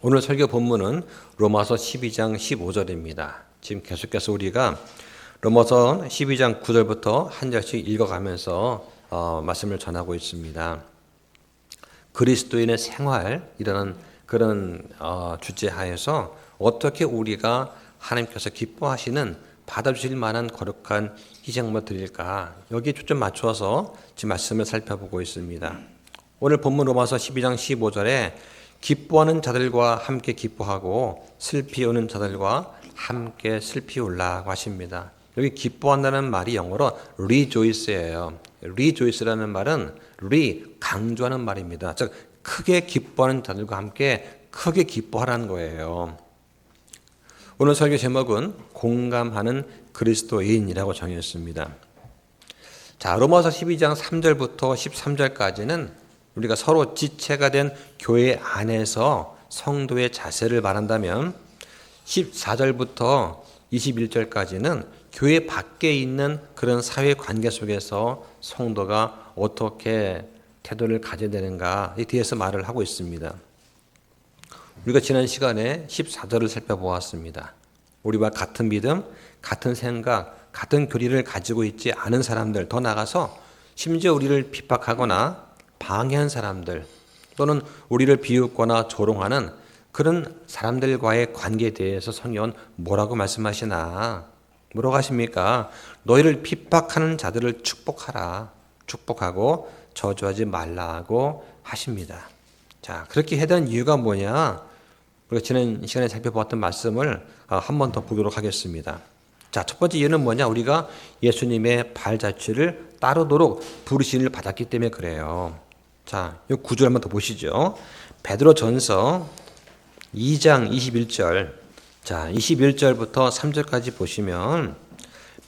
오늘 설교 본문은 로마서 12장 15절입니다. 지금 계속해서 우리가 로마서 12장 9절부터 한 절씩 읽어가면서 말씀을 전하고 있습니다. 그리스도인의 생활이라는 그런 주제 하에서 어떻게 우리가 하나님께서 기뻐하시는 받아주실 만한 거룩한 희생을 드릴까, 여기에 초점 맞춰서 지금 말씀을 살펴보고 있습니다. 오늘 본문 로마서 12장 15절에 기뻐하는 자들과 함께 기뻐하고 슬피우는 자들과 함께 슬피울라고 하십니다. 여기 기뻐한다는 말이 영어로 rejoice예요. rejoice라는 말은 강조하는 말입니다. 즉 크게 기뻐하는 자들과 함께 크게 기뻐하라는 거예요. 오늘 설교 제목은 공감하는 그리스도인이라고 정했습니다. 자, 로마서 12장 3절부터 13절까지는 우리가 서로 지체가 된 교회 안에서 성도의 자세를 말한다면 14절부터 21절까지는 교회 밖에 있는 그런 사회 관계 속에서 성도가 어떻게 태도를 가져야 되는가, 이 뒤에서 말을 하고 있습니다. 우리가 지난 시간에 14절을 살펴보았습니다. 우리와 같은 믿음, 같은 생각, 같은 교리를 가지고 있지 않은 사람들, 더 나아가서 심지어 우리를 핍박하거나 방해한 사람들, 또는 우리를 비웃거나 조롱하는 그런 사람들과의 관계에 대해서 성경은 뭐라고 말씀하시나? 뭐라고 하십니까? 너희를 핍박하는 자들을 축복하라. 축복하고 저주하지 말라고 하십니다. 자, 그렇게 해야 되는 이유가 뭐냐? 우리가 지난 시간에 살펴보았던 말씀을 한 번 더 보도록 하겠습니다. 자, 첫 번째 이유는 뭐냐? 우리가 예수님의 발자취를 따르도록 부르심을 받았기 때문에 그래요. 자, 이 구절 한번 더 보시죠. 베드로 전서 2장 21절. 자, 21절부터 3절까지 보시면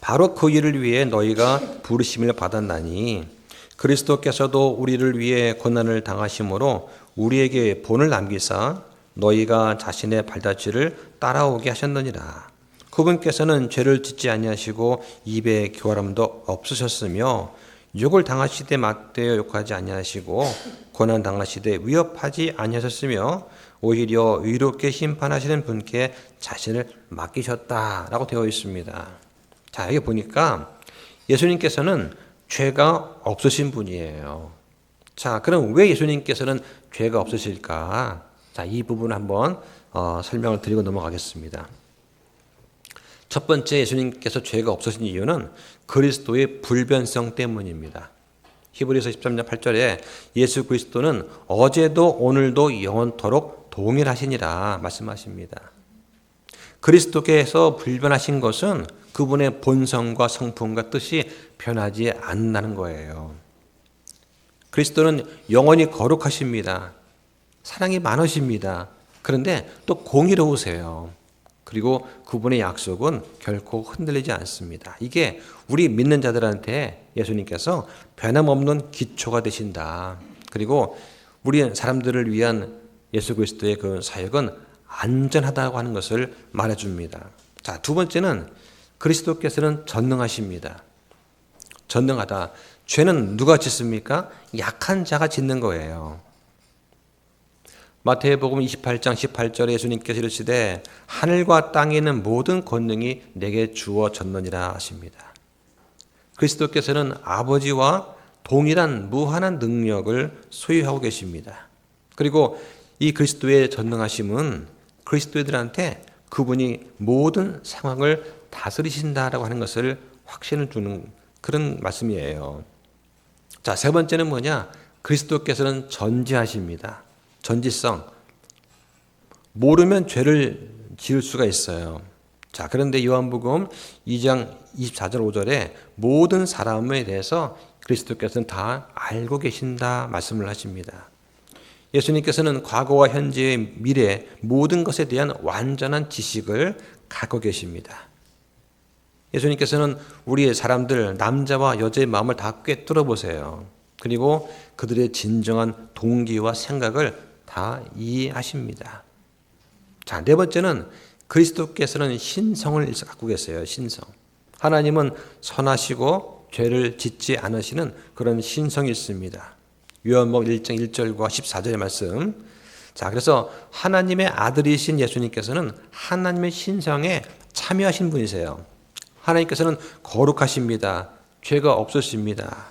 바로 그 일을 위해 너희가 부르심을 받았나니 그리스도께서도 우리를 위해 고난을 당하심으로 우리에게 본을 남기사 너희가 자신의 발자취를 따라오게 하셨느니라. 그분께서는 죄를 짓지 아니하시고 입에 교활함도 없으셨으며 욕을 당하시되 맞대어 욕하지 아니하시고 고난 당하시되 위협하지 아니하셨으며 오히려 의롭게 심판하시는 분께 자신을 맡기셨다라고 되어 있습니다. 자, 여기 보니까 예수님께서는 죄가 없으신 분이에요. 자, 그럼 왜 예수님께서는 죄가 없으실까? 자, 이 부분 한번 설명을 드리고 넘어가겠습니다. 첫 번째, 예수님께서 죄가 없으신 이유는 그리스도의 불변성 때문입니다. 히브리서 13장 8절에 예수 그리스도는 어제도 오늘도 영원토록 동일하시니라 말씀하십니다. 그리스도께서 불변하신 것은 그분의 본성과 성품과 뜻이 변하지 않는다는 거예요. 그리스도는 영원히 거룩하십니다. 사랑이 많으십니다. 그런데 또 공의로우세요. 그리고 그분의 약속은 결코 흔들리지 않습니다. 이게 우리 믿는 자들한테 예수님께서 변함없는 기초가 되신다. 그리고 우리 사람들을 위한 예수 그리스도의 그 사역은 안전하다고 하는 것을 말해줍니다. 자, 두 번째는 그리스도께서는 전능하십니다. 전능하다. 죄는 누가 짓습니까? 약한 자가 짓는 거예요. 마태복음 28장 18절에 예수님께서 이르시되 하늘과 땅에 있는 모든 권능이 내게 주어졌느니라 하십니다. 그리스도께서는 아버지와 동일한 무한한 능력을 소유하고 계십니다. 그리고 이 그리스도의 전능하심은 그리스도인들한테 그분이 모든 상황을 다스리신다라고 하는 것을 확신을 주는 그런 말씀이에요. 자, 세 번째는 뭐냐? 그리스도께서는 전지하십니다. 전지성. 모르면 죄를 지을 수가 있어요. 자, 그런데 요한복음 2장 24절 5절에 모든 사람에 대해서 그리스도께서는 다 알고 계신다 말씀을 하십니다. 예수님께서는 과거와 현재의 미래 모든 것에 대한 완전한 지식을 갖고 계십니다. 예수님께서는 우리의 사람들, 남자와 여자의 마음을 다 꿰뚫어 보세요. 그리고 그들의 진정한 동기와 생각을 다 이해하십니다. 자, 네 번째는 그리스도께서는 신성을 갖고 계세요. 신성. 하나님은 선하시고 죄를 짓지 않으시는 그런 신성이 있습니다. 요한복음 1장 1절과 14절의 말씀. 자, 그래서 하나님의 아들이신 예수님께서는 하나님의 신성에 참여하신 분이세요. 하나님께서는 거룩하십니다. 죄가 없으십니다.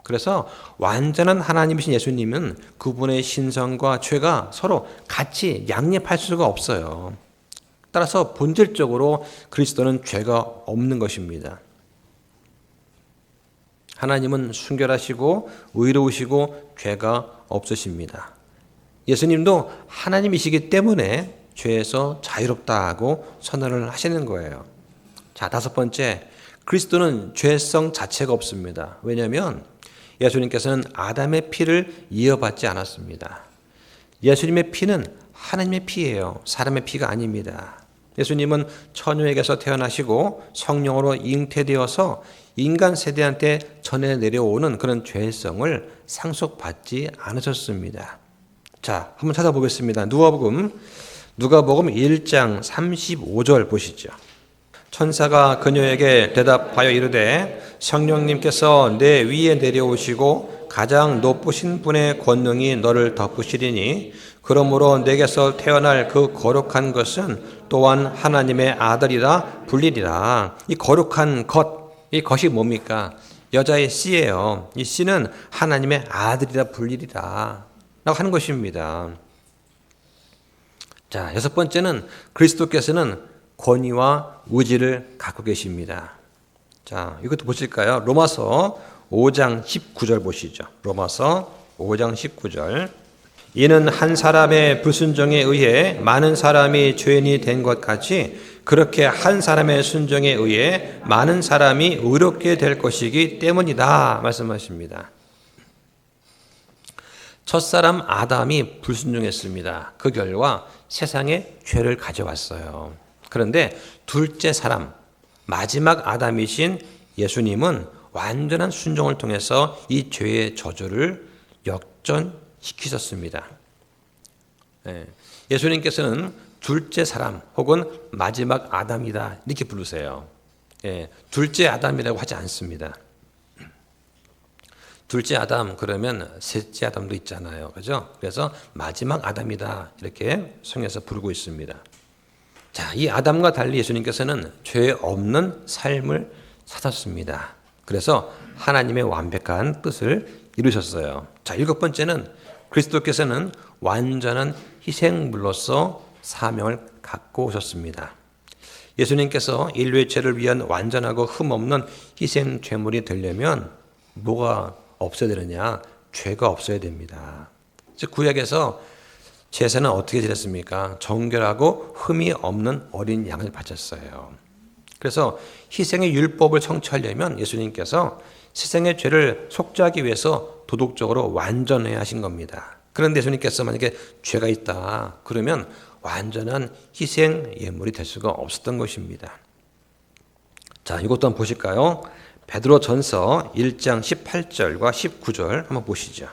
그래서 완전한 하나님이신 예수님은 그분의 신성과 죄가 서로 같이 양립할 수가 없어요. 따라서 본질적으로 그리스도는 죄가 없는 것입니다. 하나님은 순결하시고 의로우시고 죄가 없으십니다. 예수님도 하나님이시기 때문에 죄에서 자유롭다고 선언을 하시는 거예요. 자, 다섯 번째, 그리스도는 죄성 자체가 없습니다. 왜냐하면 예수님께서는 아담의 피를 이어받지 않았습니다. 예수님의 피는 하나님의 피예요. 사람의 피가 아닙니다. 예수님은 처녀에게서 태어나시고 성령으로 잉태되어서 인간 세대한테 전해 내려오는 그런 죄성을 상속받지 않으셨습니다. 자, 한번 찾아보겠습니다. 누가복음 1장 35절 보시죠. 천사가 그녀에게 대답하여 이르되 성령님께서 내 위에 내려오시고 가장 높으신 분의 권능이 너를 덮으시리니 그러므로 내게서 태어날 그 거룩한 것은 또한 하나님의 아들이라 불리리라. 이 거룩한 것, 이 것이 뭡니까? 여자의 씨예요. 이 씨는 하나님의 아들이라 불리리라 라고 하는 것입니다. 자, 여섯 번째는 그리스도께서는 권위와 의지를 갖고 계십니다. 자, 이것도 보실까요? 로마서 5장 19절 보시죠. 로마서 5장 19절. 이는 한 사람의 불순종에 의해 많은 사람이 죄인이 된 것 같이 그렇게 한 사람의 순종에 의해 많은 사람이 의롭게 될 것이기 때문이다 말씀하십니다. 첫사람 아담이 불순종했습니다. 그 결과 세상에 죄를 가져왔어요. 그런데 둘째 사람, 마지막 아담이신 예수님은 완전한 순종을 통해서 이 죄의 저주를 역전시키셨습니다. 예수님께서는 둘째 사람 혹은 마지막 아담이다 이렇게 부르세요. 둘째 아담이라고 하지 않습니다. 둘째 아담 그러면 셋째 아담도 있잖아요. 그죠? 그래서 마지막 아담이다 이렇게 성경에서 부르고 있습니다. 자, 이 아담과 달리 예수님께서는 죄 없는 삶을 사셨습니다. 그래서 하나님의 완벽한 뜻을 이루셨어요. 자, 일곱 번째는 그리스도께서는 완전한 희생물로서 사명을 갖고 오셨습니다. 예수님께서 인류의 죄를 위한 완전하고 흠없는 희생 제물이 되려면 뭐가 없어야 되느냐? 죄가 없어야 됩니다. 즉 구약에서 제사는 어떻게 지냈습니까? 정결하고 흠이 없는 어린 양을 바쳤어요. 그래서 희생의 율법을 성취하려면 예수님께서 세상의 죄를 속죄하기 위해서 도덕적으로 완전해야 하신 겁니다. 그런데 예수님께서 만약에 죄가 있다 그러면 완전한 희생 예물이 될 수가 없었던 것입니다. 자, 이것도 한번 보실까요? 베드로전서 1장 18절과 19절 한번 보시죠.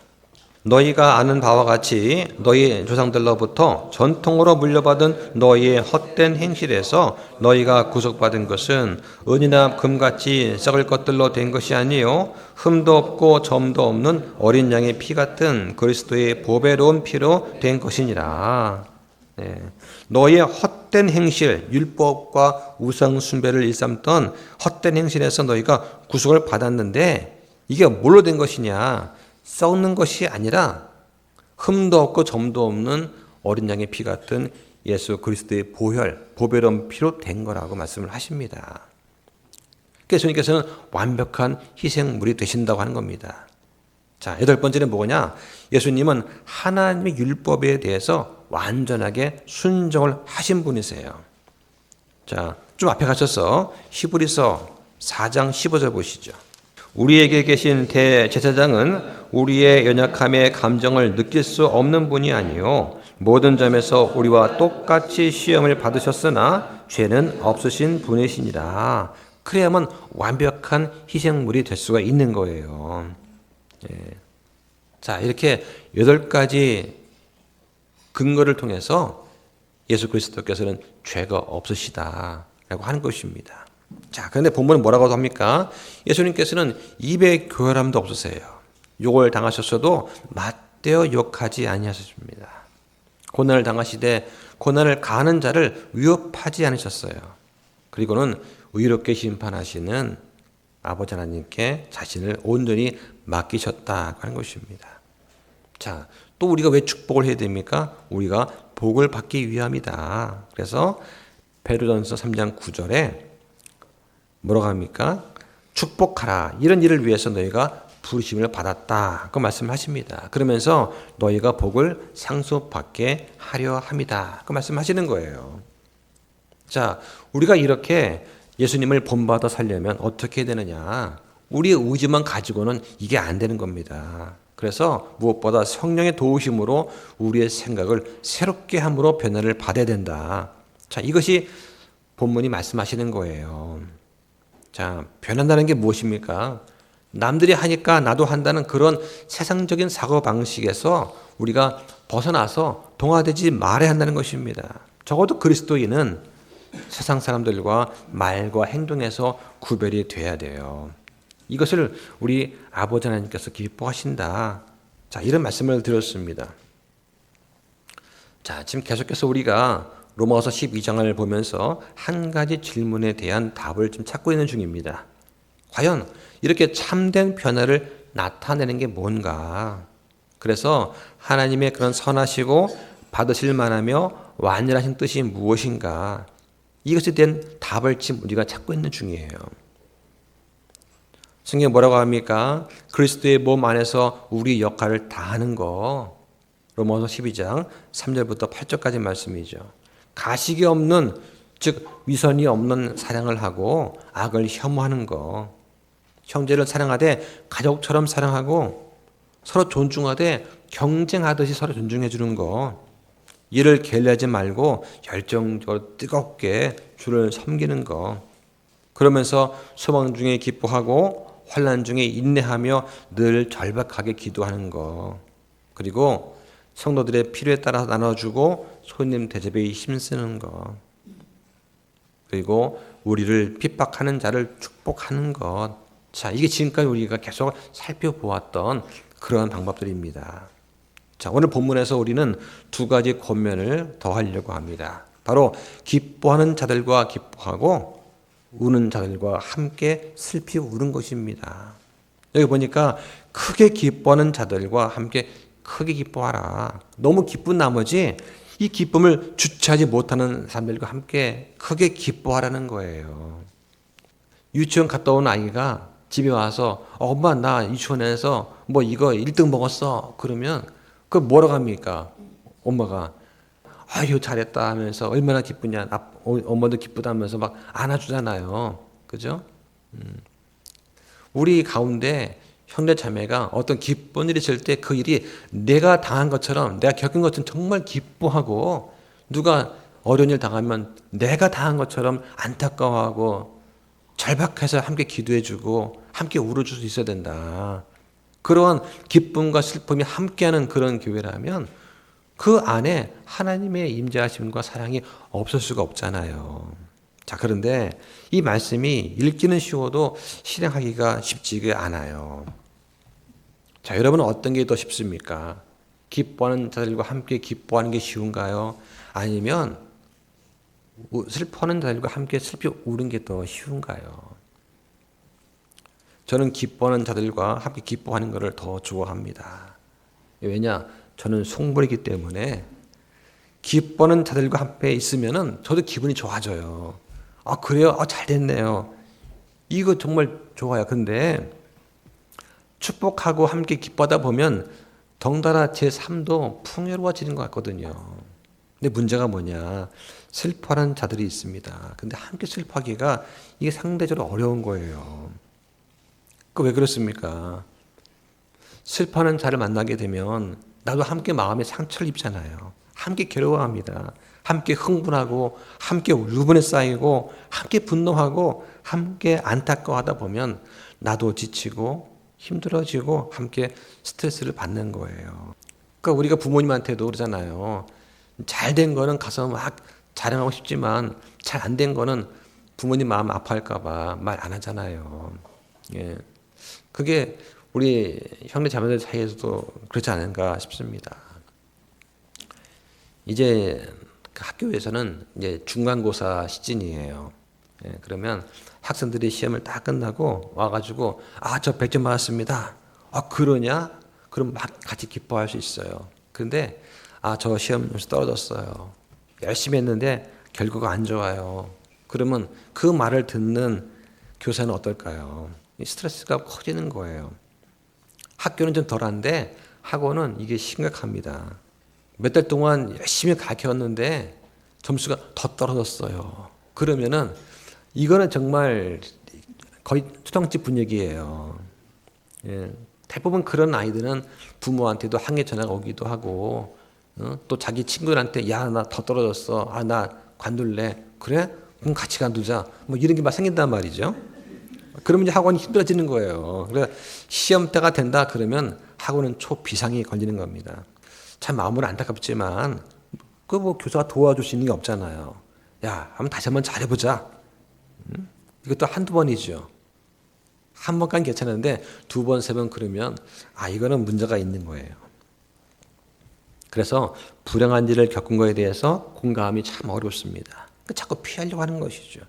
너희가 아는 바와 같이 너희 조상들로부터 전통으로 물려받은 너희의 헛된 행실에서 너희가 구속받은 것은 은이나 금같이 썩을 것들로 된 것이 아니요 흠도 없고 점도 없는 어린 양의 피 같은 그리스도의 보배로운 피로 된 것이니라. 너희의 헛된 행실, 율법과 우상 숭배를 일삼던 헛된 행실에서 너희가 구속을 받았는데 이게 뭘로 된 것이냐? 썩는 것이 아니라 흠도 없고 점도 없는 어린 양의 피 같은 예수 그리스도의 보배로운 피로 된 거라고 말씀을 하십니다. 그래서 예수님께서는 완벽한 희생물이 되신다고 하는 겁니다. 자, 여덟 번째는 뭐냐? 예수님은 하나님의 율법에 대해서 완전하게 순종을 하신 분이세요. 자, 좀 앞에 가셔서 히브리서 4장 15절 보시죠. 우리에게 계신 대제사장은 우리의 연약함의 감정을 느낄 수 없는 분이 아니요 모든 점에서 우리와 똑같이 시험을 받으셨으나 죄는 없으신 분이시니라. 그래야만 완벽한 희생물이 될 수가 있는 거예요. 자, 이렇게 8가지 근거를 통해서 예수 그리스도께서는 죄가 없으시다라고 하는 것입니다. 자, 그런데 본문은 뭐라고 합니까? 예수님께서는 입에 교활함도 없으세요. 욕을 당하셨어도 맞대어 욕하지 아니하셨습니다. 고난을 당하시되 고난을 가하는 자를 위협하지 않으셨어요. 그리고는 의롭게 심판하시는 아버지 하나님께 자신을 온전히 맡기셨다고 하는 것입니다. 자, 또 우리가 왜 축복을 해야 됩니까? 우리가 복을 받기 위함이다. 그래서 베드로전서 3장 9절에 뭐라고 합니까? 축복하라. 이런 일을 위해서 너희가 부르심을 받았다. 그 말씀하십니다. 그러면서 너희가 복을 상속받게 하려 함이다. 그 말씀하시는 거예요. 자, 우리가 이렇게 예수님을 본받아 살려면 어떻게 해야 되느냐? 우리의 의지만 가지고는 이게 안 되는 겁니다. 그래서 무엇보다 성령의 도우심으로 우리의 생각을 새롭게 함으로 변화를 받아야 된다. 자, 이것이 본문이 말씀하시는 거예요. 자, 변한다는 게 무엇입니까? 남들이 하니까 나도 한다는 그런 세상적인 사고방식에서 우리가 벗어나서 동화되지 말아야 한다는 것입니다. 적어도 그리스도인은 세상 사람들과 말과 행동에서 구별이 돼야 돼요. 이것을 우리 아버지 하나님께서 기뻐하신다. 자, 이런 말씀을 드렸습니다. 자, 지금 계속해서 우리가 로마서 12장을 보면서 한 가지 질문에 대한 답을 좀 찾고 있는 중입니다. 과연 이렇게 참된 변화를 나타내는 게 뭔가? 그래서 하나님의 그런 선하시고 받으실 만하며 완전하신 뜻이 무엇인가? 이것에 대한 답을 지금 우리가 찾고 있는 중이에요. 성경에 뭐라고 합니까? 그리스도의 몸 안에서 우리 역할을 다하는 거. 로마서 12장 3절부터 8절까지 말씀이죠. 가식이 없는, 즉 위선이 없는 사랑을 하고 악을 혐오하는 거. 형제를 사랑하되 가족처럼 사랑하고 서로 존중하되 경쟁하듯이 서로 존중해 주는 거. 이를 게을리하지 말고 열정적으로 뜨겁게 주를 섬기는 거. 그러면서 소망 중에 기뻐하고 환난 중에 인내하며 늘 절박하게 기도하는 거. 그리고 성도들의 필요에 따라서 나눠주고 손님 대접에 힘쓰는 것. 그리고 우리를 핍박하는 자를 축복하는 것. 자, 이게 지금까지 우리가 계속 살펴보았던 그런 방법들입니다. 자, 오늘 본문에서 우리는 두 가지 권면을 더 하려고 합니다. 바로 기뻐하는 자들과 기뻐하고 우는 자들과 함께 슬피 우는 것입니다. 여기 보니까 크게 기뻐하는 자들과 함께 크게 기뻐하라. 너무 기쁜 나머지 이 기쁨을 주체하지 못하는 사람들과 함께 크게 기뻐하라는 거예요. 유치원 갔다 온 아이가 집에 와서 엄마 나 유치원에서 뭐 이거 1등 먹었어. 그러면 그 뭐라고 합니까? 엄마가 아유 잘했다 하면서 얼마나 기쁘냐. 엄마도 기쁘다면서 막 안아주잖아요. 그죠? 우리 가운데 형제 자매가 어떤 기쁜 일이 있을 때 그 일이 내가 당한 것처럼 내가 겪은 것처럼 정말 기뻐하고 누가 어려운 일 당하면 내가 당한 것처럼 안타까워하고 절박해서 함께 기도해주고 함께 울어줄 수 있어야 된다. 그러한 기쁨과 슬픔이 함께하는 그런 교회라면 그 안에 하나님의 임재하심과 사랑이 없을 수가 없잖아요. 자, 그런데 이 말씀이 읽기는 쉬워도 실행하기가 쉽지가 않아요. 자, 여러분은 어떤 게 더 쉽습니까? 기뻐하는 자들과 함께 기뻐하는 게 쉬운가요? 아니면 슬퍼하는 자들과 함께 슬피 우는 게 더 쉬운가요? 저는 기뻐하는 자들과 함께 기뻐하는 것을 더 좋아합니다. 왜냐? 저는 속물이기 때문에 기뻐하는 자들과 함께 있으면은 저도 기분이 좋아져요. 아, 그래요? 아, 잘 됐네요. 이거 정말 좋아요. 근데 축복하고 함께 기뻐하다 보면 덩달아 제 삶도 풍요로워지는 것 같거든요. 근데 문제가 뭐냐? 슬퍼하는 자들이 있습니다. 근데 함께 슬퍼하기가 이게 상대적으로 어려운 거예요. 그 왜 그렇습니까? 슬퍼하는 자를 만나게 되면 나도 함께 마음에 상처를 입잖아요. 함께 괴로워합니다. 함께 흥분하고 함께 울분에 쌓이고 함께 분노하고 함께 안타까워하다 보면 나도 지치고 힘들어지고 함께 스트레스를 받는 거예요. 그러니까 우리가 부모님한테도 그러잖아요. 잘 된 거는 가서 막 자랑하고 싶지만 잘 안 된 거는 부모님 마음 아파할까 봐 말 안 하잖아요. 예. 그게 우리 형제 자매들 사이에서도 그렇지 않은가 싶습니다. 이제 그 학교에서는 이제 중간고사 시즌이에요. 예, 그러면 학생들이 시험을 다 끝나고 와가지고 저 100점 맞았습니다. 그러냐? 그럼 막 같이 기뻐할 수 있어요. 그런데 저 시험 점수 떨어졌어요. 열심히 했는데 결과가 안 좋아요. 그러면 그 말을 듣는 교사는 어떨까요? 스트레스가 커지는 거예요. 학교는 좀 덜한데 학원은 이게 심각합니다. 몇 달 동안 열심히 가르쳤는데 점수가 더 떨어졌어요. 그러면은 이거는 정말 거의 투정집 분위기예요. 예. 대부분 그런 아이들은 부모한테도 항해 전화가 오기도 하고, 또 자기 친구들한테 야, 나 더 떨어졌어. 나 관둘래. 그래? 그럼 같이 관두자. 뭐 이런 게 막 생긴단 말이죠. 그러면 이제 학원이 힘들어지는 거예요. 그래서 시험 때가 된다 그러면 학원은 초비상이 걸리는 겁니다. 참 마음은 안타깝지만 그 뭐 교사가 도와줄 수 있는 게 없잖아요. 야, 한번 다시 한번 잘해보자. 이것도 한두 번이죠. 한 번간 괜찮은데 두 번, 세 번 그러면 이거는 문제가 있는 거예요. 그래서 불행한 일을 겪은 거에 대해서 공감이 참 어렵습니다. 자꾸 피하려고 하는 것이죠.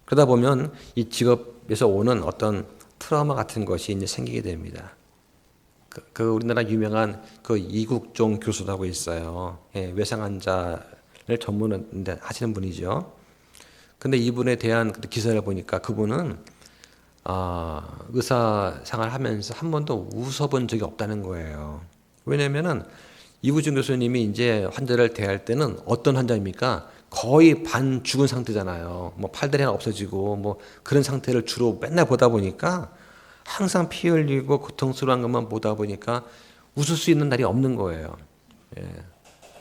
그러다 보면 이 직업에서 오는 어떤 트라우마 같은 것이 이제 생기게 됩니다. 그 우리나라 유명한 그 이국종 교수라고 있어요. 예, 외상 환자를 전문하시는 분이죠. 근데 이분에 대한 기사를 보니까 그분은 의사 생활 하면서 한 번도 웃어본 적이 없다는 거예요. 왜냐면은 이국종 교수님이 이제 환자를 대할 때는 어떤 환자입니까? 거의 반 죽은 상태잖아요. 뭐 팔다리 하나 없어지고 뭐 그런 상태를 주로 맨날 보다 보니까 항상 피 흘리고 고통스러운 것만 보다 보니까 웃을 수 있는 날이 없는 거예요. 예.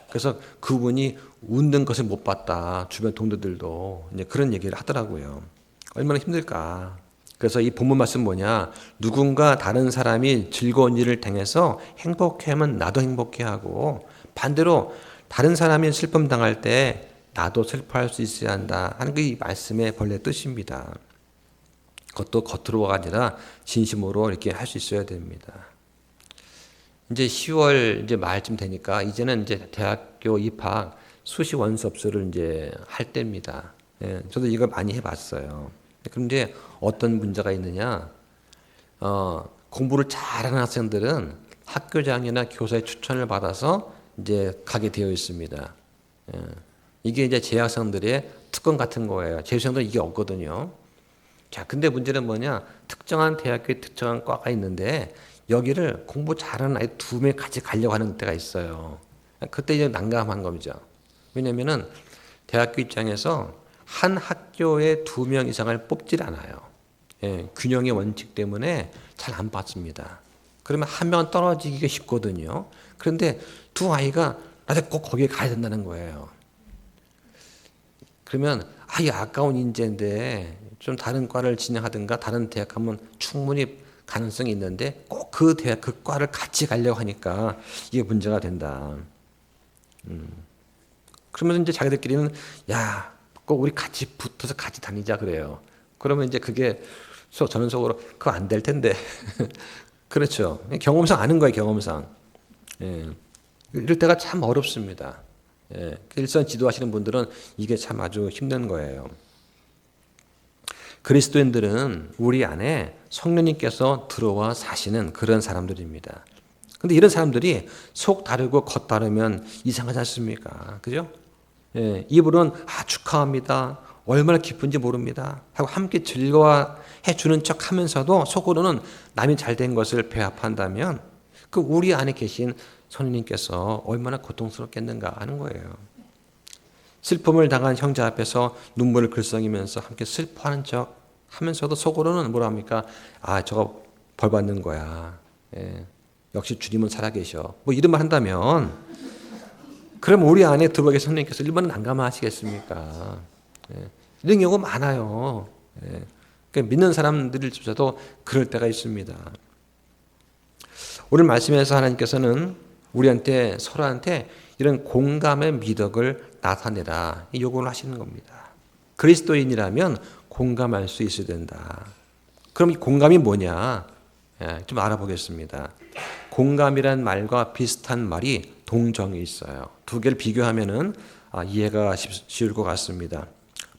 그래서 그분이 웃는 것을 못 봤다. 주변 동료들도 이제 그런 얘기를 하더라고요. 얼마나 힘들까. 그래서 이 본문 말씀 뭐냐? 누군가 다른 사람이 즐거운 일을 당해서 행복해하면 나도 행복해하고 반대로 다른 사람이 슬픔 당할 때 나도 슬퍼할 수 있어야 한다 하는 게 이 말씀의 본래 뜻입니다. 그것도 겉으로가 아니라 진심으로 이렇게 할 수 있어야 됩니다. 이제 10월 이제 말쯤 되니까 이제는 이제 대학교 입학 수시 원서업소를 이제 할 때입니다. 예, 저도 이걸 많이 해봤어요. 그런데 어떤 문제가 있느냐? 공부를 잘하는 학생들은 학교장이나 교사의 추천을 받아서 이제 가게 되어 있습니다. 예, 이게 이제 재학생들의 특권 같은 거예요. 재수생들은 이게 없거든요. 자, 근데 문제는 뭐냐? 특정한 대학교에 특정한 과가 있는데 여기를 공부 잘하는 아이 2명 같이 가려고 하는 때가 있어요. 그때 이제 난감한 거죠. 왜냐면은 대학교 입장에서 한 학교에 2명 이상을 뽑질 않아요. 예, 균형의 원칙 때문에 잘 안 받습니다. 그러면 한 명은 떨어지기가 쉽거든요. 그런데 두 아이가 나한테 꼭 거기에 가야 된다는 거예요. 그러면 이 아까운 인재인데 좀 다른 과를 진행하든가 다른 대학 가면 충분히 가능성이 있는데 꼭 그 대학 그 과를 같이 가려고 하니까 이게 문제가 된다. 그러면서 이제 자기들끼리는 야, 꼭 우리 같이 붙어서 같이 다니자 그래요. 그러면 이제 그게 저는 속으로 그거 안 될 텐데. 그렇죠. 경험상 아는 거예요, 경험상. 예. 이럴 때가 참 어렵습니다. 예. 일선 지도하시는 분들은 이게 참 아주 힘든 거예요. 그리스도인들은 우리 안에 성령님께서 들어와 사시는 그런 사람들입니다. 근데 이런 사람들이 속 다르고 겉 다르면 이상하지 않습니까? 그죠? 예, 입으로는 축하합니다. 얼마나 기쁜지 모릅니다. 하고 함께 즐거워해 주는 척 하면서도 속으로는 남이 잘된 것을 배합한다면 그 우리 안에 계신 성령님께서 얼마나 고통스럽겠는가 하는 거예요. 슬픔을 당한 형제 앞에서 눈물을 글썽이면서 함께 슬퍼하는 척 하면서도 속으로는 뭐라 합니까? 저거 벌 받는 거야. 예, 역시 주님은 살아계셔. 뭐 이런 말 한다면 그럼 우리 안에 들어오게 성령님께서 얼마나 난감하시겠습니까? 예, 이런 경우가 많아요. 예, 그러니까 믿는 사람들조차도 그럴 때가 있습니다. 오늘 말씀에서 하나님께서는 우리한테 서로한테 이런 공감의 미덕을 나타내라 요구를 하시는 겁니다. 그리스도인이라면 공감할 수 있어야 된다. 그럼 이 공감이 뭐냐? 좀 알아보겠습니다. 공감이란 말과 비슷한 말이 동정이 있어요. 두 개를 비교하면은 이해가 쉬울 것 같습니다.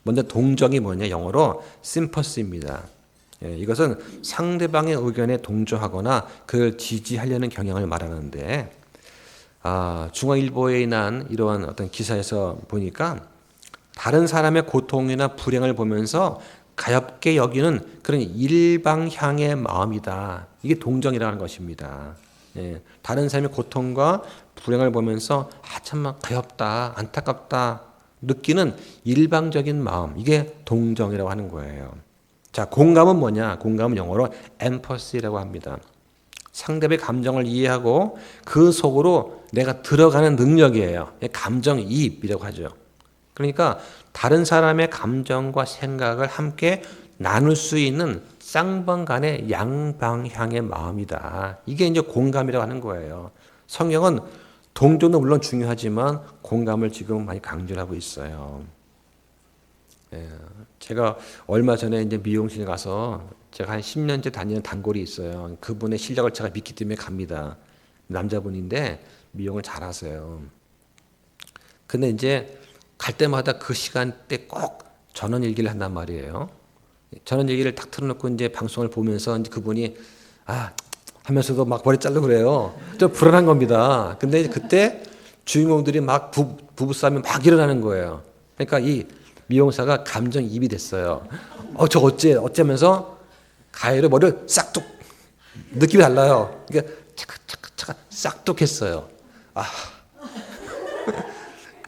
먼저 동정이 뭐냐? 영어로 sympathy입니다. 이것은 상대방의 의견에 동조하거나 그걸 지지하려는 경향을 말하는데, 중앙일보에 난 이러한 어떤 기사에서 보니까 다른 사람의 고통이나 불행을 보면서 가엽게 여기는 그런 일방향의 마음이다. 이게 동정이라는 것입니다. 다른 사람의 고통과 불행을 보면서 참만 가엽다, 안타깝다 느끼는 일방적인 마음, 이게 동정이라고 하는 거예요. 자, 공감은 뭐냐? 공감은 영어로 empathy라고 합니다. 상대의 감정을 이해하고 그 속으로 내가 들어가는 능력이에요. 감정이입이라고 하죠. 그러니까 다른 사람의 감정과 생각을 함께 나눌 수 있는 쌍방간의 양방향의 마음이다. 이게 이제 공감이라고 하는 거예요. 성경은 동정도 물론 중요하지만 공감을 지금 많이 강조하고 있어요. 제가 얼마 전에 이제 미용실에 가서 제가 한 10년째 다니는 단골이 있어요. 그분의 실력을 제가 믿기 때문에 갑니다. 남자분인데 미용을 잘하세요. 근데 이제 갈 때마다 그 시간대 꼭 전원 일기를 한단 말이에요. 전원 일기를 딱 틀어놓고 이제 방송을 보면서 이제 그분이 하면서도 막 머리 자르고 그래요. 좀 불안한 겁니다. 근데 그때 주인공들이 막 부부싸움이 막 일어나는 거예요. 그러니까 이 미용사가 감정이입이 됐어요. 저 어째면서 가위로 머리를 싹둑, 느낌이 달라요. 그러니까 차가 싹둑 했어요.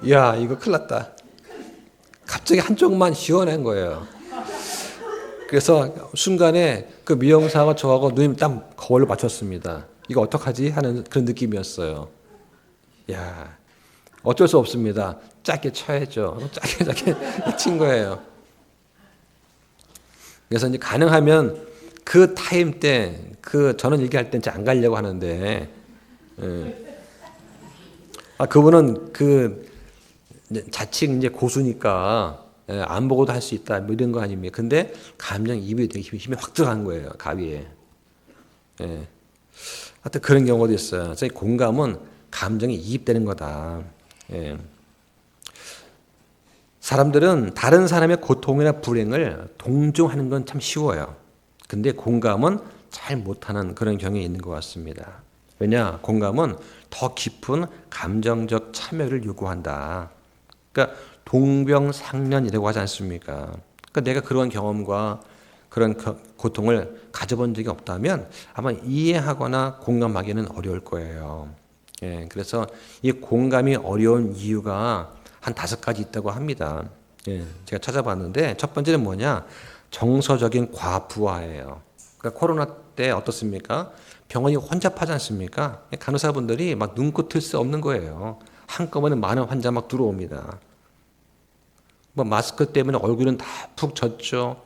야, 이거 큰일 났다. 갑자기 한쪽만 시원한 거예요. 그래서 순간에 그 미용사가 저하고 눈이 딱 거울로 맞췄습니다. 이거 어떡하지? 하는 그런 느낌이었어요. 야, 어쩔 수 없습니다. 짧게 쳐야죠. 짧게 친 거예요. 그래서 이제 가능하면 그 타임 때, 그 전원 얘기할 때 안 가려고 하는데, 그분은 자칭 이제 고수니까 안 보고도 할 수 있다, 뭐 이런 거 아닙니까? 근데 감정이입이 되게 힘이 확 들어간 거예요, 가위에. 하여튼 그런 경우도 있어요. 그래서 공감은 감정이 이입되는 거다. 사람들은 다른 사람의 고통이나 불행을 동정하는 건 참 쉬워요. 근데 공감은 잘 못하는 그런 경향이 있는 것 같습니다. 왜냐? 공감은 더 깊은 감정적 참여를 요구한다. 그러니까 동병상련이라고 하지 않습니까? 그러니까 내가 그런 경험과 그런 고통을 가져본 적이 없다면 아마 이해하거나 공감하기는 어려울 거예요. 그래서 이 공감이 어려운 이유가 한 5가지 있다고 합니다. 제가 찾아봤는데 첫 번째는 뭐냐? 정서적인 과부하예요. 그러니까 코로나 때 어떻습니까? 병원이 혼잡하지 않습니까? 간호사분들이 막 눈코 틀 수 없는 거예요. 한꺼번에 많은 환자 막 들어옵니다. 뭐 마스크 때문에 얼굴은 다 푹 젖죠.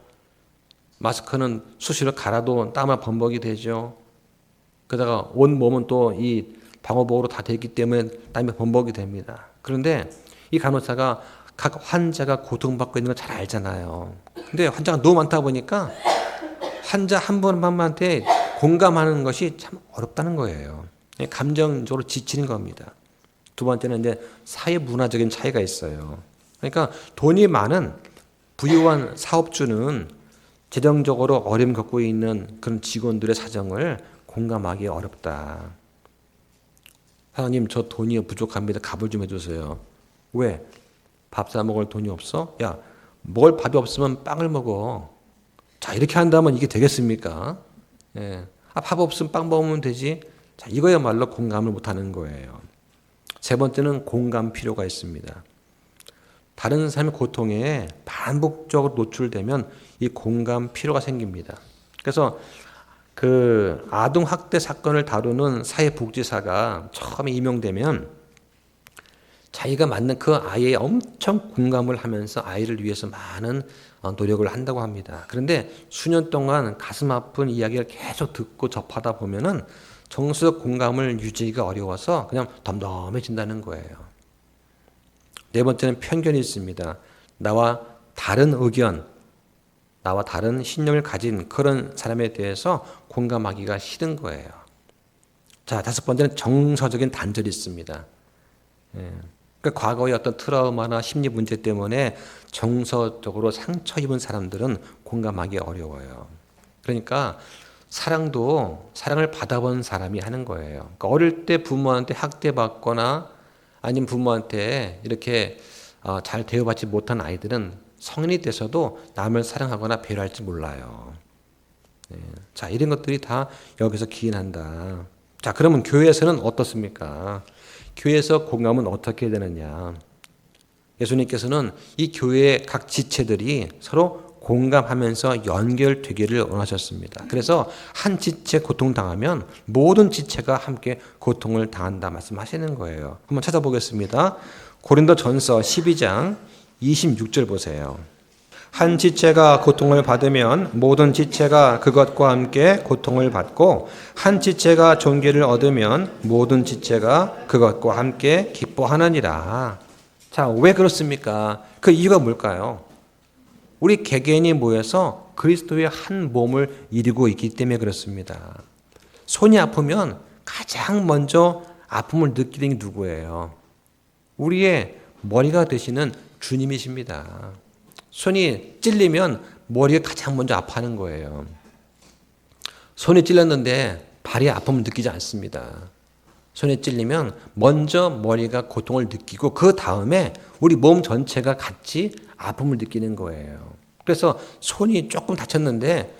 마스크는 수시로 갈아도 땀아 범벅이 되죠. 그러다가 온 몸은 또 이 방호복으로 다 되기 때문에 땀이 범벅이 됩니다. 그런데 이 간호사가 각 환자가 고통받고 있는 걸 잘 알잖아요. 근데 환자가 너무 많다 보니까 환자 한 분한테 공감하는 것이 참 어렵다는 거예요. 감정적으로 지치는 겁니다. 두 번째는 이제 사회 문화적인 차이가 있어요. 그러니까 돈이 많은 부유한 사업주는 재정적으로 어려움 겪고 있는 그런 직원들의 사정을 공감하기 어렵다. 사장님, 저 돈이 부족합니다. 갑을 좀 해주세요. 왜? 밥 사 먹을 돈이 없어? 야, 먹을 밥이 없으면 빵을 먹어. 자, 이렇게 한다면 이게 되겠습니까? 밥 없으면 빵 먹으면 되지. 자, 이거야말로 공감을 못하는 거예요. 세 번째는 공감 필요가 있습니다. 다른 사람의 고통에 반복적으로 노출되면 이 공감 필요가 생깁니다. 그래서 그 아동 학대 사건을 다루는 사회복지사가 처음에 임용되면 자기가 맞는 그 아이에 엄청 공감을 하면서 아이를 위해서 많은 노력을 한다고 합니다. 그런데 수년 동안 가슴 아픈 이야기를 계속 듣고 접하다 보면은 정서적 공감을 유지하기가 어려워서 그냥 덤덤해진다는 거예요. 네 번째는 편견이 있습니다. 나와 다른 의견, 나와 다른 신념을 가진 그런 사람에 대해서 공감하기가 싫은 거예요. 자, 다섯 번째는 정서적인 단절이 있습니다. 예. 그러니까 과거의 어떤 트라우마나 심리 문제 때문에 정서적으로 상처 입은 사람들은 공감하기 어려워요. 그러니까 사랑도 사랑을 받아본 사람이 하는 거예요. 그러니까 어릴 때 부모한테 학대받거나 아니면 부모한테 이렇게 잘 대우받지 못한 아이들은 성인이 돼서도 남을 사랑하거나 배려할지 몰라요. 네. 자, 이런 것들이 다 여기서 기인한다. 자, 그러면 교회에서는 어떻습니까? 교회에서 공감은 어떻게 되느냐? 예수님께서는 이 교회의 각 지체들이 서로 공감하면서 연결되기를 원하셨습니다. 그래서 한 지체 고통당하면 모든 지체가 함께 고통을 당한다 말씀하시는 거예요. 한번 찾아보겠습니다. 고린도전서 12장 26절 보세요. 한 지체가 고통을 받으면 모든 지체가 그것과 함께 고통을 받고 한 지체가 존귀를 얻으면 모든 지체가 그것과 함께 기뻐하느니라. 자, 왜 그렇습니까? 그 이유가 뭘까요? 우리 개개인이 모여서 그리스도의 한 몸을 이루고 있기 때문에 그렇습니다. 손이 아프면 가장 먼저 아픔을 느끼는 게 누구예요? 우리의 머리가 되시는 주님이십니다. 손이 찔리면 머리가 가장 먼저 아파하는 거예요. 손이 찔렸는데 발이 아픔을 느끼지 않습니다. 손에 찔리면 먼저 머리가 고통을 느끼고 그 다음에 우리 몸 전체가 같이 아픔을 느끼는 거예요. 그래서 손이 조금 다쳤는데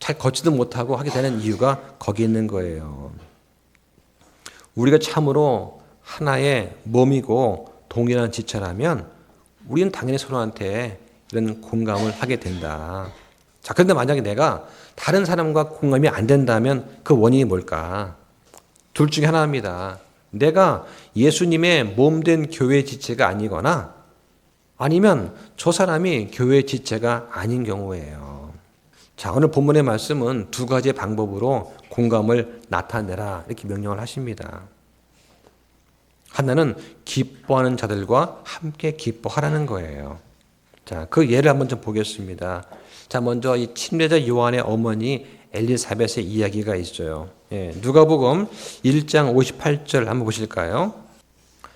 잘 걷지도 못하고 하게 되는 이유가 거기 있는 거예요. 우리가 참으로 하나의 몸이고 동일한 지체라면 우리는 당연히 서로한테 이런 공감을 하게 된다. 자, 그런데 만약에 내가 다른 사람과 공감이 안 된다면 그 원인이 뭘까? 둘 중에 하나입니다. 내가 예수님의 몸된 교회 지체가 아니거나 아니면 저 사람이 교회 지체가 아닌 경우예요. 자, 오늘 본문의 말씀은 두 가지의 방법으로 공감을 나타내라 이렇게 명령을 하십니다. 하나는 기뻐하는 자들과 함께 기뻐하라는 거예요. 자, 그 예를 한번 좀 보겠습니다. 자, 먼저 이 침례자 요한의 어머니 엘리사벳의 이야기가 있어요. 예, 누가복음 1장 58절 한번 보실까요?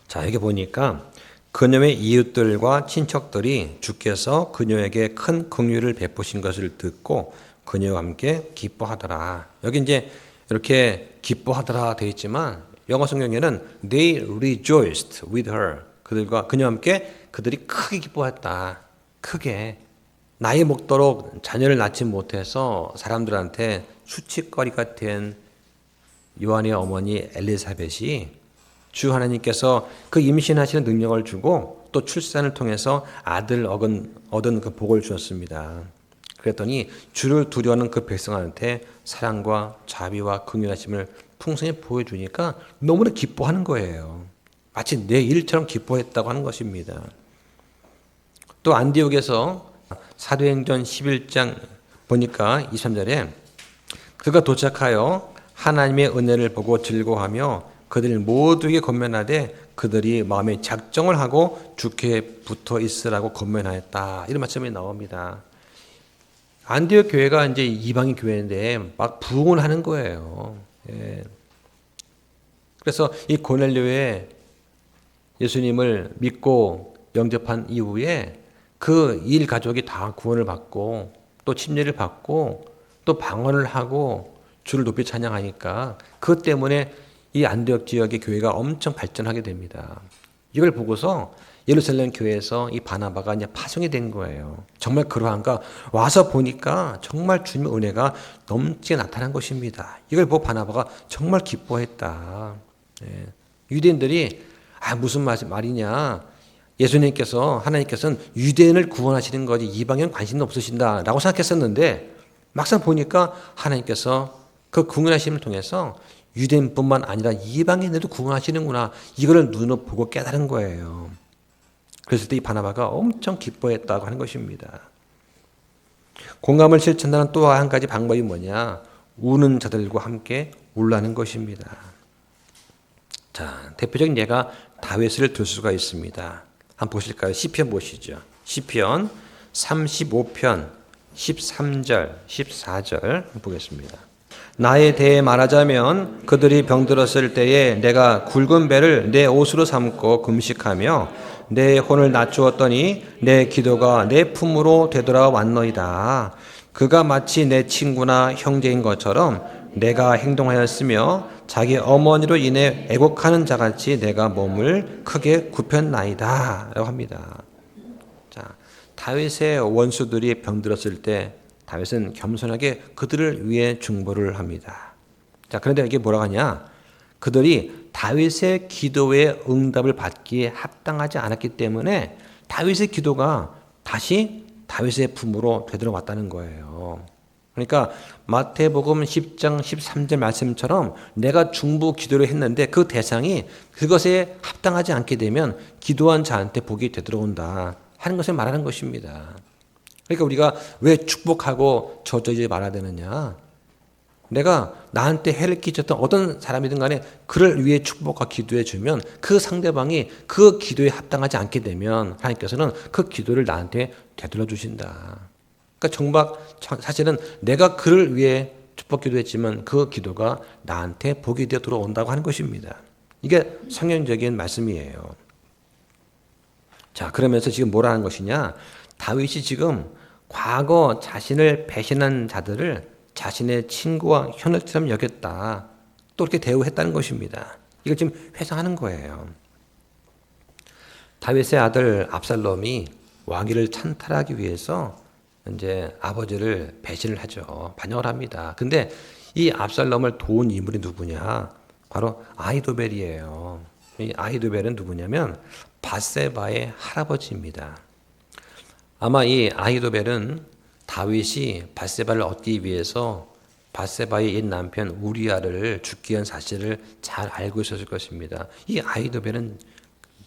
자, 여기 보니까 그녀의 이웃들과 친척들이 주께서 그녀에게 큰 긍휼을 베푸신 것을 듣고 그녀와 함께 기뻐하더라. 여기 이제 이렇게 기뻐하더라 되어 있지만 영어 성경에는 they rejoiced with her. 그들과 그녀와 함께 그들이 크게 기뻐했다. 크게. 나이 먹도록 자녀를 낳지 못해서 사람들한테 수치거리가 된 요한의 어머니 엘리사벳이 주 하나님께서 그 임신하시는 능력을 주고 또 출산을 통해서 아들 얻은 그 복을 주었습니다. 그랬더니 주를 두려워하는 그 백성한테 사랑과 자비와 긍휼하심을 풍성히 보여주니까 너무나 기뻐하는 거예요. 마치 내 일처럼 기뻐했다고 하는 것입니다. 또 안디옥에서 사도행전 11장 보니까 23절에 그가 도착하여 하나님의 은혜를 보고 즐거워하며 그들 모두에게 권면하되 그들이 마음에 작정을 하고 주께 붙어 있으라고 권면하였다. 이런 말씀이 나옵니다. 안디옥 교회가 이제 이방인 교회인데 막 부흥을 하는 거예요. 예. 그래서 이 고넬료의 예수님을 믿고 영접한 이후에 그 일 가족이 다 구원을 받고 또 침례를 받고 또 방언을 하고 주를 높이 찬양하니까 그것 때문에 이 안디옥 지역의 교회가 엄청 발전하게 됩니다. 이걸 보고서 예루살렘 교회에서 이 바나바가 이제 파송이 된 거예요. 정말 그러한가? 와서 보니까 정말 주님의 은혜가 넘치게 나타난 것입니다. 이걸 보고 바나바가 정말 기뻐했다. 예. 유대인들이 무슨 말이냐? 예수님께서 하나님께서는 유대인을 구원하시는 거지 이방인 관심도 없으신다라고 생각했었는데 막상 보니까 하나님께서 그 구원하심을 통해서 유대인뿐만 아니라 이방인들도 구원하시는구나. 이거를 눈으로 보고 깨달은 거예요. 그랬을 때 이 바나바가 엄청 기뻐했다고 하는 것입니다. 공감을 실천하는 또 한 가지 방법이 뭐냐? 우는 자들과 함께 울라는 것입니다. 자, 대표적인 예가 다윗을 들 수가 있습니다. 한번 보실까요? 시편 보시죠. 시편 35편 13절, 14절 보겠습니다. 나에 대해 말하자면 그들이 병들었을 때에 내가 굵은 배를 내 옷으로 삼고 금식하며 내 혼을 낮추었더니 내 기도가 내 품으로 되돌아왔노이다. 그가 마치 내 친구나 형제인 것처럼 내가 행동하였으며 자기 어머니로 인해 애곡하는 자같이 내가 몸을 크게 굽혔나이다 라고 합니다. 자, 다윗의 원수들이 병들었을 때 다윗은 겸손하게 그들을 위해 중보를 합니다. 자, 그런데 이게 뭐라고 하냐? 그들이 다윗의 기도에 응답을 받기에 합당하지 않았기 때문에 다윗의 기도가 다시 다윗의 품으로 되돌아왔다는 거예요. 그러니까 마태복음 10장 13절 말씀처럼 내가 중보 기도를 했는데 그 대상이 그것에 합당하지 않게 되면 기도한 자한테 복이 되돌아온다 하는 것을 말하는 것입니다. 그러니까 우리가 왜 축복하고 저주하지 말아야 되느냐? 내가 나한테 해를 끼쳤던 어떤 사람이든 간에 그를 위해 축복과 기도해 주면 그 상대방이 그 기도에 합당하지 않게 되면 하나님께서는 그 기도를 나한테 되돌려 주신다. 그러니까 사실은 내가 그를 위해 축복 기도했지만 그 기도가 나한테 복이 되어 들어온다고 하는 것입니다. 이게 성경적인 말씀이에요. 자, 그러면서 지금 뭐라 하는 것이냐? 다윗이 지금 과거 자신을 배신한 자들을 자신의 친구와 형제처럼 여겼다. 또 이렇게 대우했다는 것입니다. 이걸 지금 회상하는 거예요. 다윗의 아들 압살롬이 왕위를 찬탈하기 위해서 이제 아버지를 배신을 하죠. 반역을 합니다. 근데 이 압살롬을 도운 인물이 누구냐? 바로 아히도벨이에요. 이 아히도벨은 누구냐면 밧세바의 할아버지입니다. 아마 이 아히도벨은 다윗이 밧세바를 얻기 위해서 밧세바의 옛 남편 우리아를 죽게 한 사실을 잘 알고 있었을 것입니다. 이 아히도벨은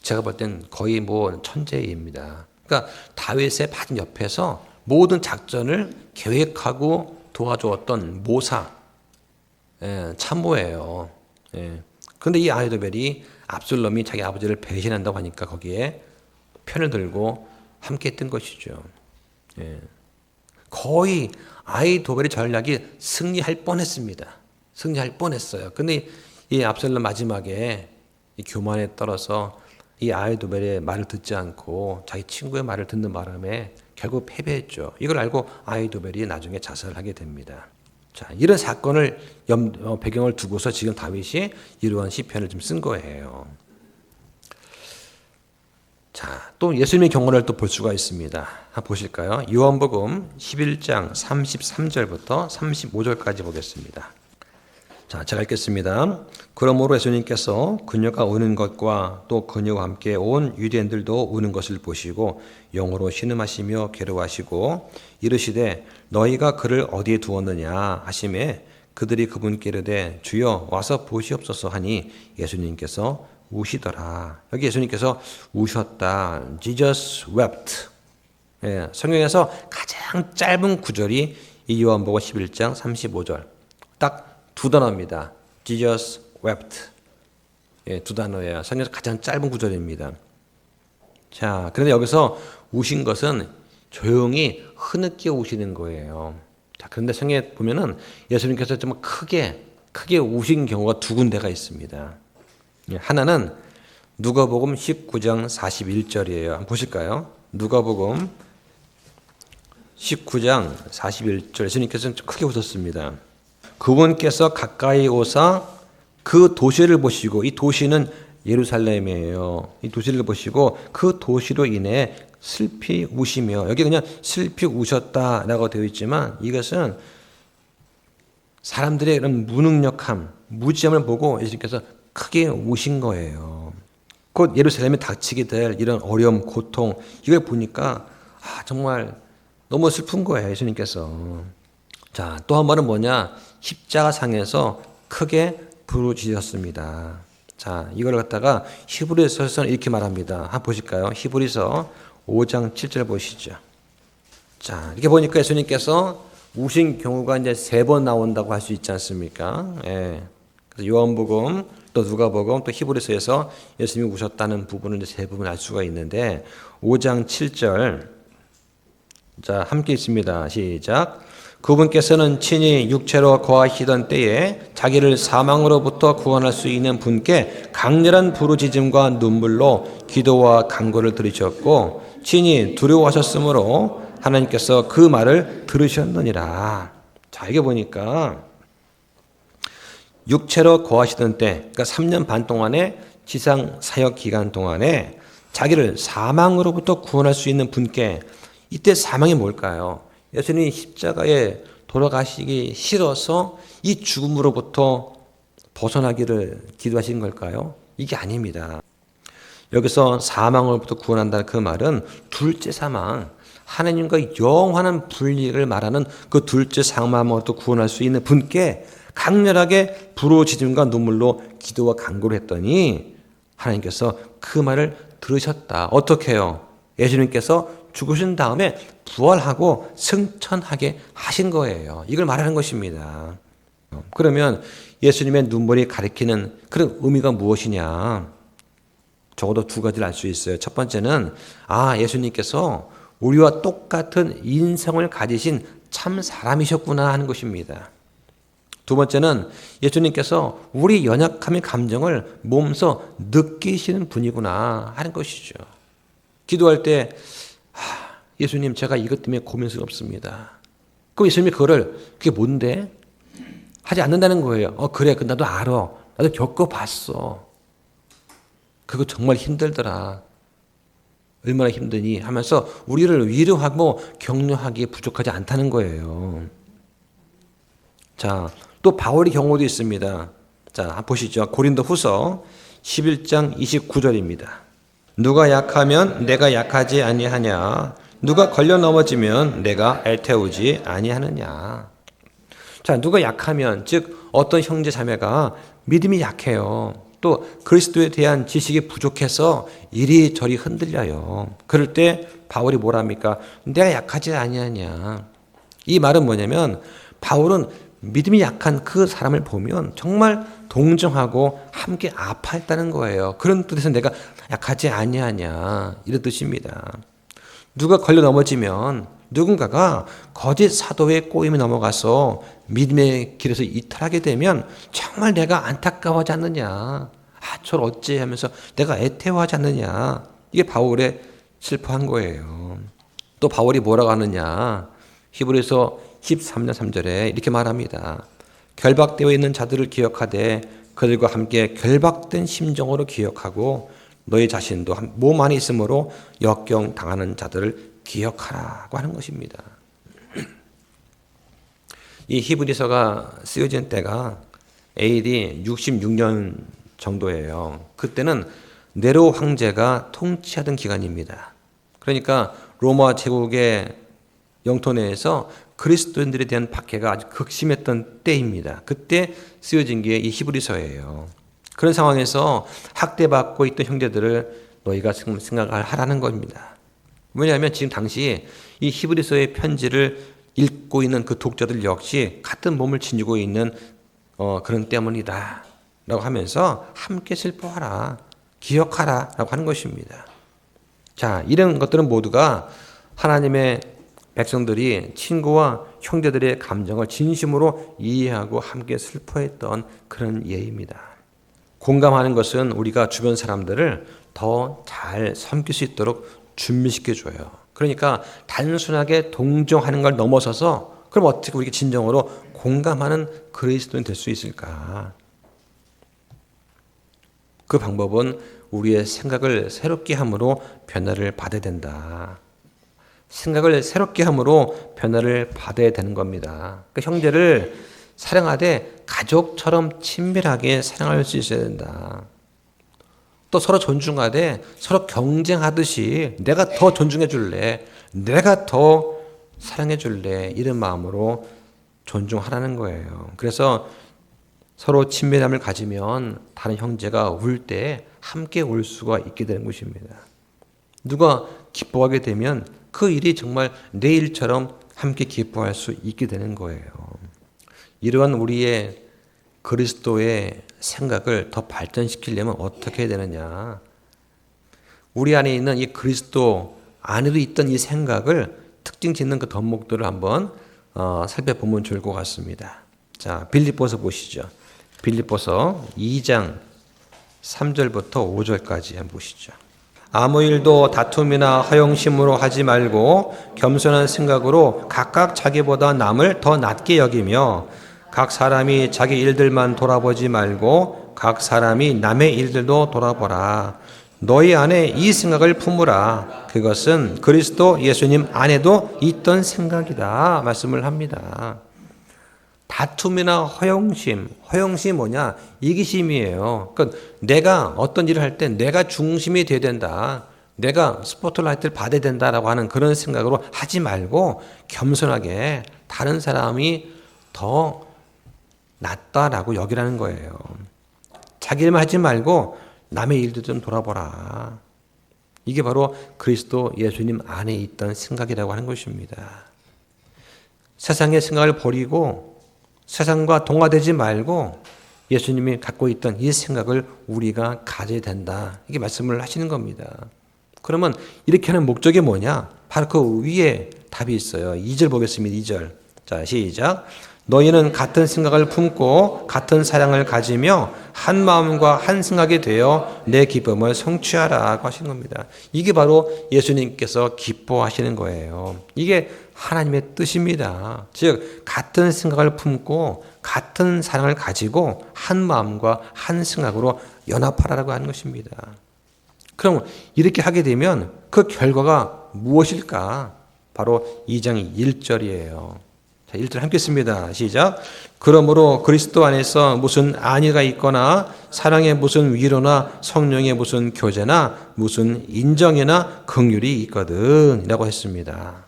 제가 볼 땐 거의 뭐 천재입니다. 그러니까 다윗의 반 옆에서 모든 작전을 계획하고 도와주었던 모사, 참모예요. 그런데 이 아히도벨이 압살롬이 자기 아버지를 배신한다고 하니까 거기에 편을 들고 함께 했던 것이죠. 거의 아히도벨의 전략이 승리할 뻔했습니다. 승리할 뻔했어요. 근데 이 압살롬 마지막에 이 교만에 떨어서 이 아히도벨의 말을 듣지 않고 자기 친구의 말을 듣는 바람에 결국 패배했죠. 이걸 알고 아히도벨이 나중에 자살을 하게 됩니다. 자, 이런 사건을 배경을 두고서 지금 다윗이 이러한 시편을 좀 쓴 거예요. 자, 또 예수님의 경우를 또 볼 수가 있습니다. 한번 보실까요? 요한복음 11장 33절부터 35절까지 보겠습니다. 자, 제가 읽겠습니다. 그러므로 예수님께서 그녀가 우는 것과 또 그녀와 함께 온 유대인들도 우는 것을 보시고 영으로 신음하시며 괴로워하시고 이르시되 너희가 그를 어디에 두었느냐 하시매 그들이 그분께 이르되 주여 와서 보시옵소서 하니 예수님께서 우시더라. 여기 예수님께서 우셨다. Jesus wept. 성경에서 가장 짧은 구절이 이 요한복음 11장 35절. 딱 두 단어입니다. Jesus wept. 두 단어예요. 성경에서 가장 짧은 구절입니다. 자, 그런데 여기서 우신 것은 조용히 흐느끼 우시는 거예요. 자, 그런데 성경에 보면은 예수님께서 좀 크게 우신 경우가 두 군데가 있습니다. 하나는 누가복음 19장 41절이에요. 한번 보실까요? 누가복음 19장 41절 예수님께서는 좀 크게 웃었습니다. 그분께서 가까이 오사 그 도시를 보시고 이 도시는 예루살렘이에요. 이 도시를 보시고 그 도시로 인해 슬피 우시며 여기 그냥 슬피 우셨다라고 되어 있지만 이것은 사람들의 이런 무능력함, 무지함을 보고 예수님께서 크게 우신 거예요. 곧 예루살렘에 닥치게 될 이런 어려움, 고통 이걸 보니까 정말 너무 슬픈 거예요. 예수님께서. 자, 또 한 번은 뭐냐? 십자가상에서 크게 부르짖었습니다. 자, 이걸 갖다가 히브리서에서는 이렇게 말합니다. 한번 보실까요? 히브리서 5장 7절 보시죠. 자, 이렇게 보니까 예수님께서 우신 경우가 이제 3번 나온다고 할 수 있지 않습니까? 그래서 요한복음, 또 누가복음, 또 히브리서에서 예수님이 우셨다는 부분을 이제 3부분 알 수가 있는데 5장 7절. 자, 함께 있습니다. 시작. 그분께서는 친히 육체로 거하시던 때에 자기를 사망으로부터 구원할 수 있는 분께 강렬한 부르짖음과 눈물로 기도와 간구를 들으셨고 친히 두려워하셨으므로 하나님께서 그 말을 들으셨느니라. 자, 이게 보니까 육체로 거하시던 때, 그러니까 3년 반 동안의 지상 사역 기간 동안에 자기를 사망으로부터 구원할 수 있는 분께, 이때 사망이 뭘까요? 예수님이 십자가에 돌아가시기 싫어서 이 죽음으로부터 벗어나기를 기도하신 걸까요? 이게 아닙니다. 여기서 사망으로부터 구원한다는 그 말은 둘째 사망, 하나님과 영원한 분리를 말하는 그 둘째 사망으로부터 구원할 수 있는 분께 강렬하게 부르짖음과 눈물로 기도와 간구를 했더니 하나님께서 그 말을 들으셨다. 어떻게 해요? 예수님께서 죽으신 다음에 부활하고 승천하게 하신 거예요. 이걸 말하는 것입니다. 그러면 예수님의 눈물이 가리키는 그런 의미가 무엇이냐? 적어도 두 가지를 알 수 있어요. 첫 번째는 예수님께서 우리와 똑같은 인성을 가지신 참 사람이셨구나 하는 것입니다. 두 번째는 예수님께서 우리 연약함의 감정을 몸소 느끼시는 분이구나 하는 것이죠. 기도할 때 예수님 제가 이것 때문에 고민스럽습니다. 그럼 예수님이 그게 뭔데? 하지 않는다는 거예요. 그래 나도 알아. 나도 겪어봤어. 그거 정말 힘들더라. 얼마나 힘드니 하면서 우리를 위로하고 격려하기에 부족하지 않다는 거예요. 자, 또 바울의 경우도 있습니다. 자, 보시죠. 고린도후서 11장 29절입니다. 누가 약하면 내가 약하지 아니하냐? 누가 걸려 넘어지면 내가 애태우지 아니하느냐? 자, 누가 약하면, 즉 어떤 형제 자매가 믿음이 약해요. 또 그리스도에 대한 지식이 부족해서 이리저리 흔들려요. 그럴 때 바울이 뭐랍니까? 내가 약하지 아니하냐? 이 말은 뭐냐면 바울은 믿음이 약한 그 사람을 보면 정말 동정하고 함께 아파했다는 거예요. 그런 뜻에서 내가 약하지 아니하냐 이런 뜻입니다. 누가 걸려 넘어지면 누군가가 거짓 사도의 꼬임에 넘어가서 믿음의 길에서 이탈하게 되면 정말 내가 안타까워하지 않느냐. 저를 어찌 하면서 내가 애태워하지 않느냐. 이게 바울의 슬퍼한 거예요. 또 바울이 뭐라고 하느냐. 히브리서 13장 3절에 이렇게 말합니다. 결박되어 있는 자들을 기억하되 그들과 함께 결박된 심정으로 기억하고 너희 자신도 몸 안에 있으므로 역경 당하는 자들을 기억하라고 하는 것입니다. 이 히브리서가 쓰여진 때가 AD 66년 정도예요. 그때는 네로 황제가 통치하던 기간입니다. 그러니까 로마 제국의 영토 내에서 그리스도인들에 대한 박해가 아주 극심했던 때입니다. 그때 쓰여진 게 이 히브리서예요. 그런 상황에서 학대받고 있던 형제들을 너희가 생각을 하라는 겁니다. 왜냐하면 지금 당시 이 히브리서의 편지를 읽고 있는 그 독자들 역시 같은 몸을 지니고 있는 그런 때문이다 라고 하면서 함께 슬퍼하라, 기억하라 라고 하는 것입니다. 자, 이런 것들은 모두가 하나님의 백성들이 친구와 형제들의 감정을 진심으로 이해하고 함께 슬퍼했던 그런 예입니다. 공감하는 것은 우리가 주변 사람들을 더 잘 섬길 수 있도록 준비시켜줘요. 그러니까 단순하게 동정하는 걸 넘어서서 그럼 어떻게 우리가 진정으로 공감하는 그리스도인 될 수 있을까? 그 방법은 우리의 생각을 새롭게 함으로 변화를 받아야 된다. 생각을 새롭게 함으로 변화를 받아야 되는 겁니다. 그러니까 형제를 사랑하되 가족처럼 친밀하게 사랑할 수 있어야 된다. 또 서로 존중하되 서로 경쟁하듯이 내가 더 존중해 줄래, 내가 더 사랑해 줄래 이런 마음으로 존중하라는 거예요. 그래서 서로 친밀함을 가지면 다른 형제가 울 때 함께 울 수가 있게 되는 것입니다. 누가 기뻐하게 되면 그 일이 정말 내 일처럼 함께 기뻐할 수 있게 되는 거예요. 이러한 우리의 그리스도의 생각을 더 발전시키려면 어떻게 해야 되느냐? 우리 안에 있는 이 그리스도 안에도 있던 이 생각을 특징 짓는 그 덕목들을 한번 살펴보면 좋을 것 같습니다. 자, 빌립보서 보시죠. 빌립보서 2장 3절부터 5절까지 한번 보시죠. 아무 일도 다툼이나 허영심으로 하지 말고 겸손한 생각으로 각각 자기보다 남을 더 낮게 여기며 각 사람이 자기 일들만 돌아보지 말고 각 사람이 남의 일들도 돌아보라. 너희 안에 이 생각을 품으라. 그것은 그리스도 예수님 안에도 있던 생각이다. 말씀을 합니다. 다툼이나 허영심, 허영심이 뭐냐? 이기심이에요. 그러니까 내가 어떤 일을 할 때 내가 중심이 돼야 된다. 내가 스포트라이트를 받아야 된다라고 하는 그런 생각으로 하지 말고 겸손하게 다른 사람이 더 낫다라고 여기라는 거예요. 자기 일만 하지 말고 남의 일도 좀 돌아보라. 이게 바로 그리스도 예수님 안에 있던 생각이라고 하는 것입니다. 세상의 생각을 버리고 세상과 동화되지 말고 예수님이 갖고 있던 이 생각을 우리가 가져야 된다. 이게 말씀을 하시는 겁니다. 그러면 이렇게 하는 목적이 뭐냐? 바로 그 위에 답이 있어요. 2절 보겠습니다. 2절. 자, 시작. 너희는 같은 생각을 품고 같은 사랑을 가지며 한 마음과 한 생각이 되어 내 기쁨을 성취하라고 하시는 겁니다. 이게 바로 예수님께서 기뻐하시는 거예요. 이게 하나님의 뜻입니다. 즉 같은 생각을 품고 같은 사랑을 가지고 한 마음과 한 생각으로 연합하라고 하는 것입니다. 그럼 이렇게 하게 되면 그 결과가 무엇일까? 바로 2장 1절이에요. 자, 1절 함께 씁니다. 시작. 그러므로 그리스도 안에서 무슨 안위가 있거나 사랑의 무슨 위로나 성령의 무슨 교제나 무슨 인정이나 긍휼이 있거든 이라고 했습니다.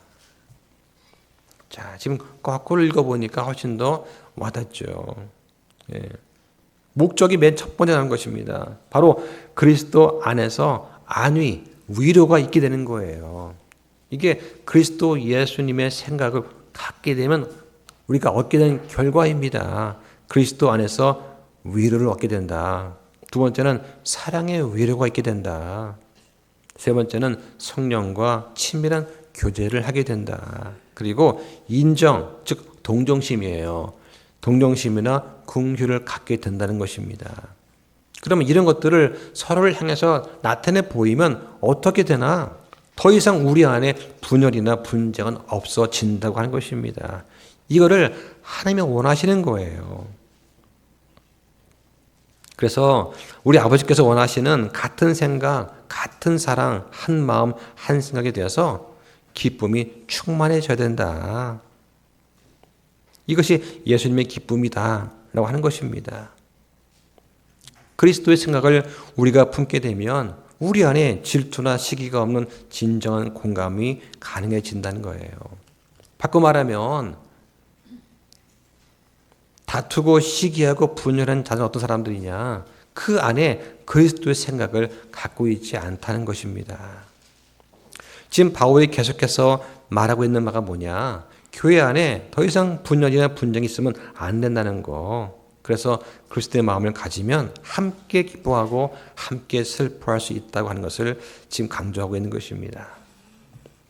자, 지금 거꾸로 읽어보니까 훨씬 더 와닿죠. 예. 목적이 맨 첫 번째 나온 것입니다. 바로 그리스도 안에서 안위, 위로가 있게 되는 거예요. 이게 그리스도 예수님의 생각을 갖게 되면 우리가 얻게 된 결과입니다. 그리스도 안에서 위로를 얻게 된다. 두 번째는 사랑의 위로가 있게 된다. 세 번째는 성령과 친밀한 교제를 하게 된다. 그리고 인정, 즉 동정심이에요. 동정심이나 긍휼을 갖게 된다는 것입니다. 그러면 이런 것들을 서로를 향해서 나타내 보이면 어떻게 되나? 더 이상 우리 안에 분열이나 분쟁은 없어진다고 하는 것입니다. 이거를 하나님이 원하시는 거예요. 그래서 우리 아버지께서 원하시는 같은 생각, 같은 사랑, 한 마음, 한 생각이 되어서 기쁨이 충만해져야 된다. 이것이 예수님의 기쁨이다라고 하는 것입니다. 그리스도의 생각을 우리가 품게 되면 우리 안에 질투나 시기가 없는 진정한 공감이 가능해진다는 거예요. 바꿔 말하면 다투고 시기하고 분열한 자는 어떤 사람들이냐? 그 안에 그리스도의 생각을 갖고 있지 않다는 것입니다. 지금 바울이 계속해서 말하고 있는 바가 뭐냐? 교회 안에 더 이상 분열이나 분쟁이 있으면 안 된다는 거. 그래서 그리스도의 마음을 가지면 함께 기뻐하고 함께 슬퍼할 수 있다고 하는 것을 지금 강조하고 있는 것입니다.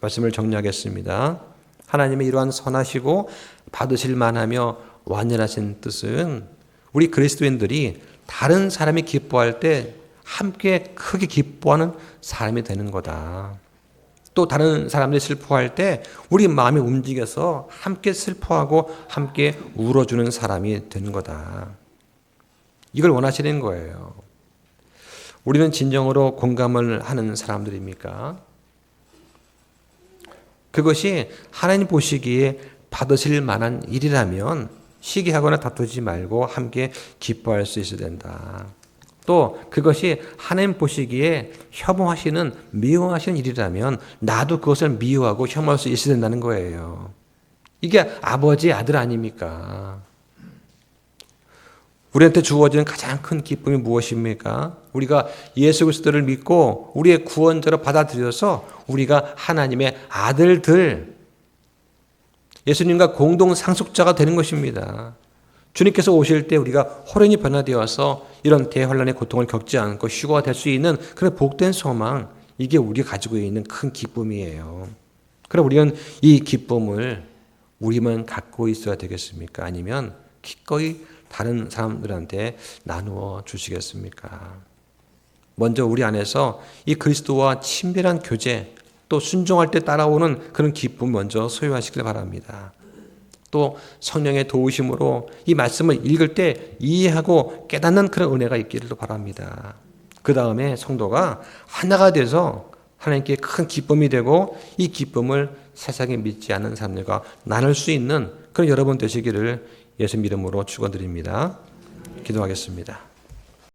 말씀을 정리하겠습니다. 하나님의 이러한 선하시고 받으실 만하며 완전하신 뜻은 우리 그리스도인들이 다른 사람이 기뻐할 때 함께 크게 기뻐하는 사람이 되는 거다. 또 다른 사람들이 슬퍼할 때 우리 마음이 움직여서 함께 슬퍼하고 함께 울어주는 사람이 되는 거다. 이걸 원하시는 거예요. 우리는 진정으로 공감을 하는 사람들입니까? 그것이 하나님 보시기에 받으실 만한 일이라면 시기하거나 다투지 말고 함께 기뻐할 수 있어야 된다. 또 그것이 하나님 보시기에 혐오하시는 미워하시는 일이라면 나도 그것을 미워하고 혐오할 수 있어야 된다는 거예요. 이게 아버지 아들 아닙니까? 우리한테 주어지는 가장 큰 기쁨이 무엇입니까? 우리가 예수 그리스도를 믿고 우리의 구원자로 받아들여서 우리가 하나님의 아들들, 예수님과 공동 상속자가 되는 것입니다. 주님께서 오실 때 우리가 호련히 변화되어서 이런 대환란의 고통을 겪지 않고 휴거가 될 수 있는 그런 복된 소망, 이게 우리가 가지고 있는 큰 기쁨이에요. 그럼 우리는 이 기쁨을 우리만 갖고 있어야 되겠습니까? 아니면 기꺼이 다른 사람들한테 나누어 주시겠습니까? 먼저 우리 안에서 이 그리스도와 친밀한 교제, 또 순종할 때 따라오는 그런 기쁨 먼저 소유하시길 바랍니다. 또 성령의 도우심으로 이 말씀을 읽을 때 이해하고 깨닫는 그런 은혜가 있기를 바랍니다. 그 다음에 성도가 하나가 돼서 하나님께 큰 기쁨이 되고 이 기쁨을 세상에 믿지 않는 사람들과 나눌 수 있는 그런 여러분 되시기를 예수 이름으로 축원드립니다. 기도하겠습니다.